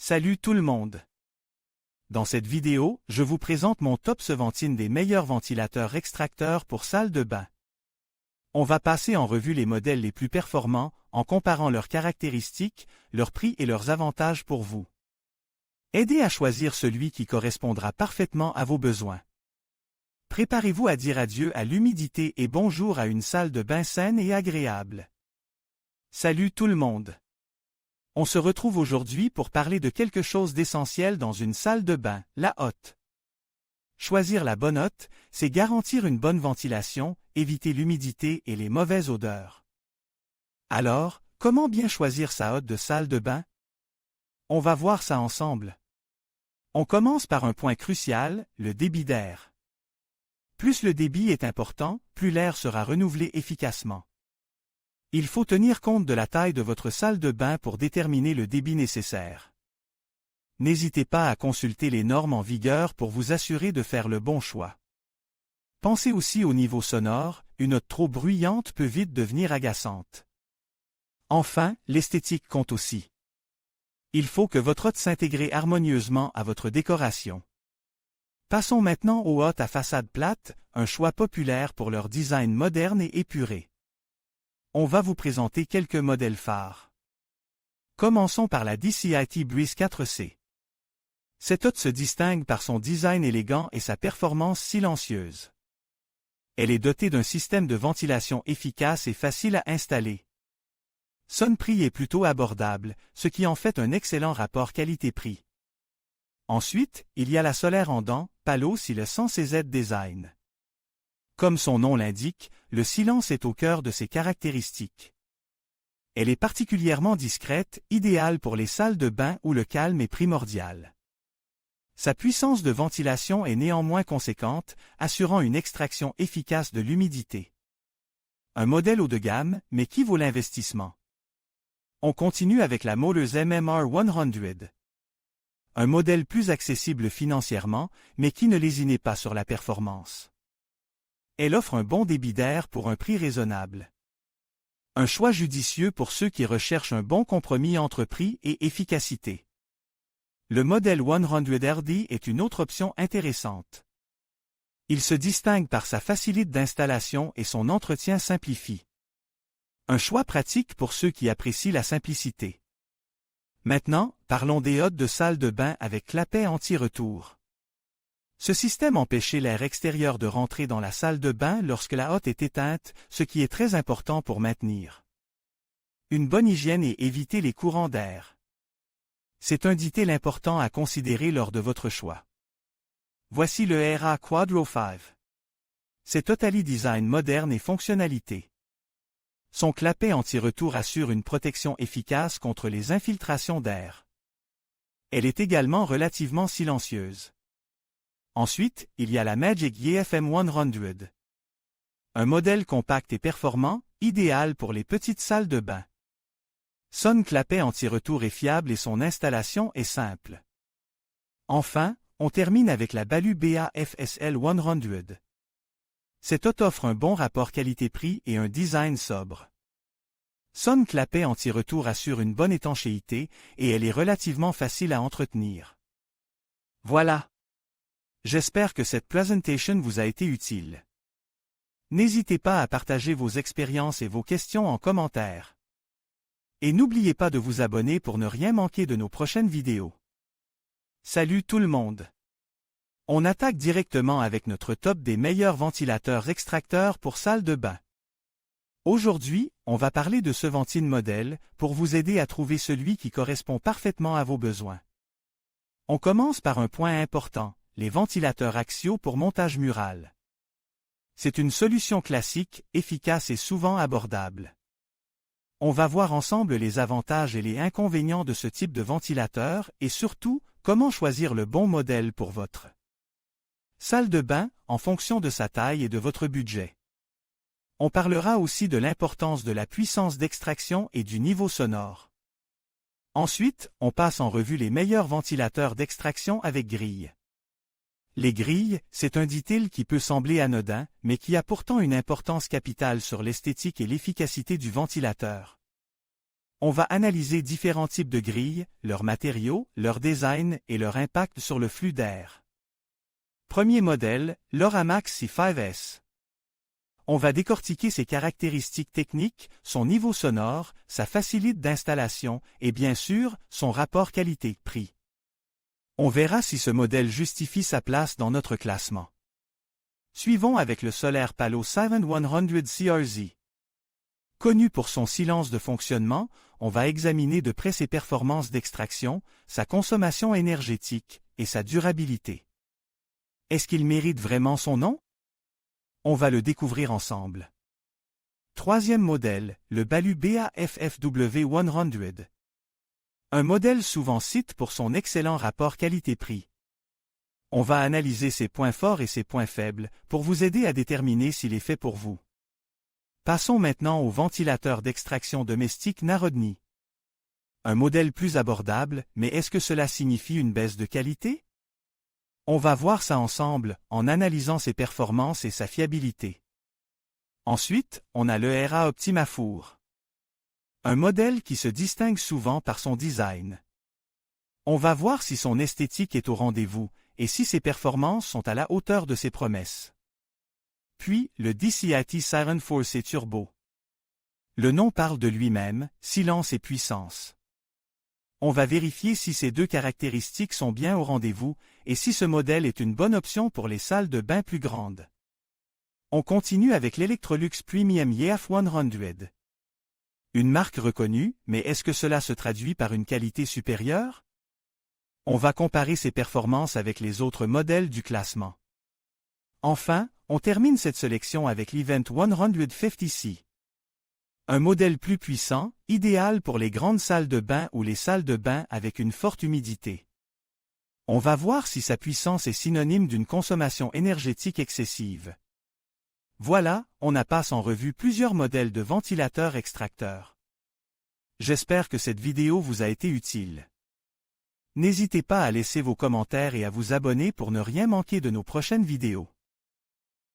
Salut tout le monde! Dans cette vidéo, je vous présente mon top 17 des meilleurs ventilateurs extracteurs pour salle de bain. On va passer en revue les modèles les plus performants, en comparant leurs caractéristiques, leurs prix et leurs avantages pour vous. Aidez à choisir celui qui correspondra parfaitement à vos besoins. Préparez-vous à dire adieu à l'humidité et bonjour à une salle de bain saine et agréable. Salut tout le monde! On se retrouve aujourd'hui pour parler de quelque chose d'essentiel dans une salle de bain, la hotte. Choisir la bonne hotte, c'est garantir une bonne ventilation, éviter l'humidité et les mauvaises odeurs. Alors, comment bien choisir sa hotte de salle de bain? On va voir ça ensemble. On commence par un point crucial, le débit d'air. Plus le débit est important, plus l'air sera renouvelé efficacement. Il faut tenir compte de la taille de votre salle de bain pour déterminer le débit nécessaire. N'hésitez pas à consulter les normes en vigueur pour vous assurer de faire le bon choix. Pensez aussi au niveau sonore, une hotte trop bruyante peut vite devenir agaçante. Enfin, l'esthétique compte aussi. Il faut que votre hotte s'intègre harmonieusement à votre décoration. Passons maintenant aux hottes à façade plate, un choix populaire pour leur design moderne et épuré. On va vous présenter quelques modèles phares. Commençons par la DCIT Breeze 4C. Cette hotte se distingue par son design élégant et sa performance silencieuse. Elle est dotée d'un système de ventilation efficace et facile à installer. Son prix est plutôt abordable, ce qui en fait un excellent rapport qualité-prix. Ensuite, il y a la solaire en dents, Palo Silence CZ Design. Comme son nom l'indique, le silence est au cœur de ses caractéristiques. Elle est particulièrement discrète, idéale pour les salles de bain où le calme est primordial. Sa puissance de ventilation est néanmoins conséquente, assurant une extraction efficace de l'humidité. Un modèle haut de gamme, mais qui vaut l'investissement? On continue avec la Moehlers MMR 100. Un modèle plus accessible financièrement, mais qui ne lésinait pas sur la performance. Elle offre un bon débit d'air pour un prix raisonnable. Un choix judicieux pour ceux qui recherchent un bon compromis entre prix et efficacité. Le modèle 100RD est une autre option intéressante. Il se distingue par sa facilité d'installation et son entretien simplifié. Un choix pratique pour ceux qui apprécient la simplicité. Maintenant, parlons des hottes de salle de bain avec clapet anti-retour. Ce système empêchait l'air extérieur de rentrer dans la salle de bain lorsque la hotte est éteinte, ce qui est très important pour maintenir une bonne hygiène et éviter les courants d'air. C'est un détail important à considérer lors de votre choix. Voici le RA Quadro 5. C'est Totally Design moderne et fonctionnalité. Son clapet anti-retour assure une protection efficace contre les infiltrations d'air. Elle est également relativement silencieuse. Ensuite, il y a la Magic YFM 100. Un modèle compact et performant, idéal pour les petites salles de bain. Son clapet anti-retour est fiable et son installation est simple. Enfin, on termine avec la Balu BA FSL 100. Cette hotte offre un bon rapport qualité-prix et un design sobre. Son clapet anti-retour assure une bonne étanchéité et elle est relativement facile à entretenir. Voilà. J'espère que cette présentation vous a été utile. N'hésitez pas à partager vos expériences et vos questions en commentaire. Et n'oubliez pas de vous abonner pour ne rien manquer de nos prochaines vidéos. Salut tout le monde! On attaque directement avec notre top des meilleurs ventilateurs extracteurs pour salle de bain. Aujourd'hui, on va parler de ce ventile modèle pour vous aider à trouver celui qui correspond parfaitement à vos besoins. On commence par un point important. Les ventilateurs axiaux pour montage mural. C'est une solution classique, efficace et souvent abordable. On va voir ensemble les avantages et les inconvénients de ce type de ventilateur et surtout, comment choisir le bon modèle pour votre salle de bain en fonction de sa taille et de votre budget. On parlera aussi de l'importance de la puissance d'extraction et du niveau sonore. Ensuite, on passe en revue les meilleurs ventilateurs d'extraction avec grille. Les grilles, c'est un détail qui peut sembler anodin, mais qui a pourtant une importance capitale sur l'esthétique et l'efficacité du ventilateur. On va analyser différents types de grilles, leurs matériaux, leur design et leur impact sur le flux d'air. Premier modèle, l'Oramax C5S. On va décortiquer ses caractéristiques techniques, son niveau sonore, sa facilité d'installation et bien sûr, son rapport qualité-prix. On verra si ce modèle justifie sa place dans notre classement. Suivons avec le Solaire Palo 7100 CRZ. Connu pour son silence de fonctionnement, on va examiner de près ses performances d'extraction, sa consommation énergétique et sa durabilité. Est-ce qu'il mérite vraiment son nom? On va le découvrir ensemble. Troisième modèle, le Balu BA-FFW 100. Un modèle souvent cité pour son excellent rapport qualité-prix. On va analyser ses points forts et ses points faibles pour vous aider à déterminer s'il est fait pour vous. Passons maintenant au ventilateur d'extraction domestique Narodni. Un modèle plus abordable, mais est-ce que cela signifie une baisse de qualité? On va voir ça ensemble, en analysant ses performances et sa fiabilité. Ensuite, on a le RA Optimafour. Un modèle qui se distingue souvent par son design. On va voir si son esthétique est au rendez-vous, et si ses performances sont à la hauteur de ses promesses. Puis, le DCIT Siren Force Turbo. Le nom parle de lui-même, silence et puissance. On va vérifier si ces deux caractéristiques sont bien au rendez-vous, et si ce modèle est une bonne option pour les salles de bain plus grandes. On continue avec l'Electrolux Premium EF 100. Une marque reconnue, mais est-ce que cela se traduit par une qualité supérieure? On va comparer ses performances avec les autres modèles du classement. Enfin, on termine cette sélection avec l'Event 150C. Un modèle plus puissant, idéal pour les grandes salles de bain ou les salles de bain avec une forte humidité. On va voir si sa puissance est synonyme d'une consommation énergétique excessive. Voilà, on passe en revue plusieurs modèles de ventilateurs extracteurs. J'espère que cette vidéo vous a été utile. N'hésitez pas à laisser vos commentaires et à vous abonner pour ne rien manquer de nos prochaines vidéos.